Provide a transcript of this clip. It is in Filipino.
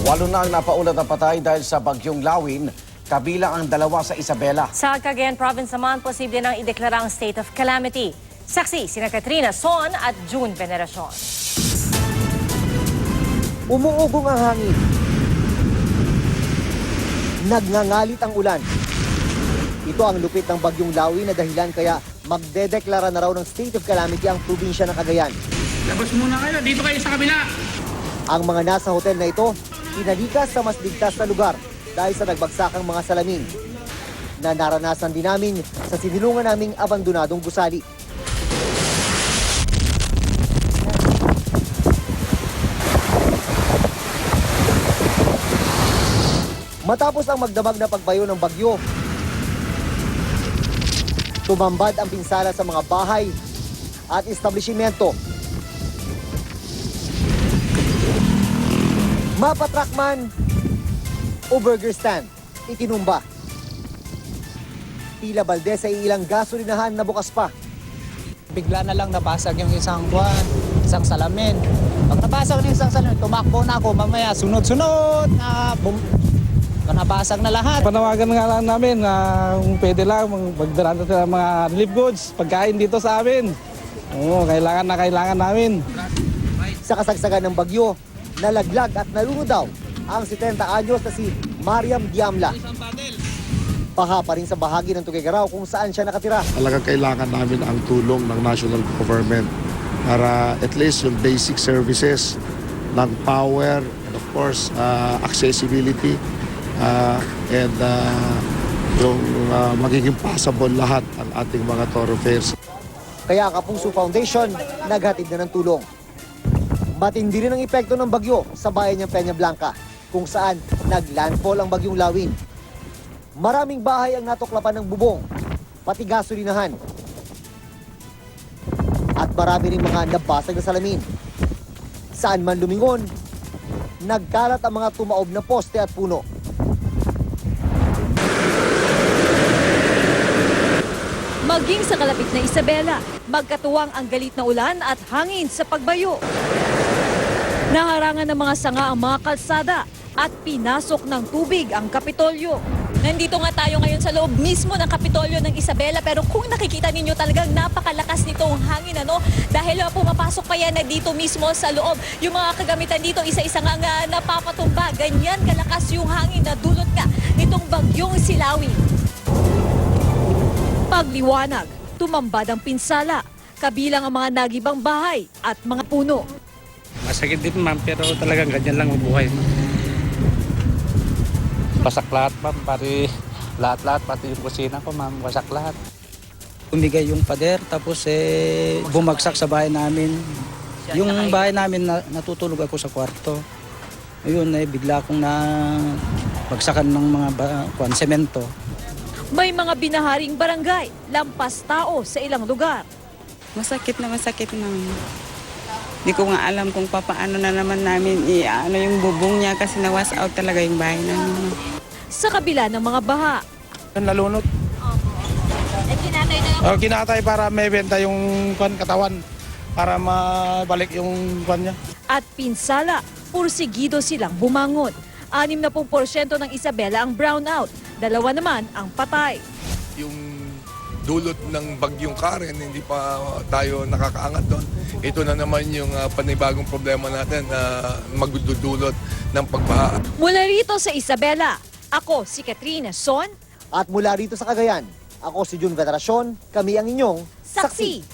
Walo na ang napaulat na patay dahil sa bagyong Lawin, kabilang ang 2 sa Isabela. Sa Cagayan Province naman, posible nang ideklara ang state of calamity. Saksi, sina Katrina Son at June Veneracion. Umuugong ang hangin. Nagngangalit ang ulan. Ito ang lupit ng bagyong Lawin na dahilan kaya magdedeklara na raw ng state of calamity ang probinsya ng Cagayan. Labas muna kayo, dito kayo sa kabila. Ang mga nasa hotel na ito, pinalikas sa mas ligtas na lugar dahil sa nagbagsakang mga salamin na naranasan din namin sa sinilungan naming abandonadong gusali. Matapos ang magdamag na pagbayo ng bagyo, tumambad ang pinsala sa mga bahay at establishmento. Mapatrak man o burger stand, itinumba. Tila balde sa ilang gasolinahan na bukas pa. Bigla na lang nabasag yung isang isang salamin. Pag nabasag na yung isang salamin, tumakbo na ako. Mamaya sunod-sunod na nabasag na lahat. Panawagan nga lang namin na kung pwede lang magdala natin ang mga relief goods, pagkain dito sa amin. Oo, kailangan namin. Sa kasagsagan ng bagyo, nalaglag at nalunod daw ang 70 anyos na si Mariam Diamla. Baha pa rin sa bahagi ng Tuguegarao kung saan siya nakatira. Talagang kailangan namin ang tulong ng national government para at least yung basic services ng power and of course accessibility and yung magiging passable lahat ang ating mga thoroughfares. Kaya ang Kapuso Foundation naghatid na ng tulong. Matindi rin ang epekto ng bagyo sa bayan ng Peña Blanca kung saan naglandfall ang bagyong Lawin. Maraming bahay ang natuklapan ng bubong, pati gasolinahan. At marami rin mga nabasag na salamin. Saan man lumingon, nagkalat ang mga tumaob na poste at puno. Maging sa kalapit na Isabela, magkatuwang ang galit na ulan at hangin sa pagbayo. Naharangan ng mga sanga ang mga kalsada at pinasok ng tubig ang Kapitolyo. Nandito nga tayo ngayon sa loob mismo ng Kapitolyo ng Isabela, pero kung nakikita ninyo talagang napakalakas nitong hangin, dahil pumapasok pa yan na dito mismo sa loob. Yung mga kagamitan dito, isa-isa nga napapatumba. Ganyan kalakas yung hangin na dulot nga nitong bagyong Silawin. Pagliwanag, tumambad ang pinsala, kabilang ang mga nagibang bahay at mga puno. Masakit din ma'am, pero talagang ganyan lang ang buhay. Wasak lahat ma'am, lahat-lahat, pati yung kusina ko ma'am, wasak lahat. Umigay yung pader, tapos bumagsak sa bahay namin. Yung bahay namin, natutulog ako sa kwarto. Ayun, bigla akong bagsakan ng mga semento. May mga binaharing barangay, lampas tao sa ilang lugar. Masakit na. Hindi ko nga alam kung paano na naman namin yung bubong niya kasi nawas out talaga yung bahay namin. Sa kabila ng mga baha. Nalunod. Kinatay para may benta yung katawan para mabalik yung niya. At pinsala, pursigido silang bumangon. 60% ng Isabela ang brownout, 2 naman ang patay. Yung dulot ng bagyong Karen, hindi pa tayo nakakaangat doon. Ito na naman yung panibagong problema natin na magdudulot ng pagbaha. Mula rito sa Isabela, ako si Katrina Son. At mula rito sa Cagayan, ako si June Veneracion, kami ang inyong Saksi.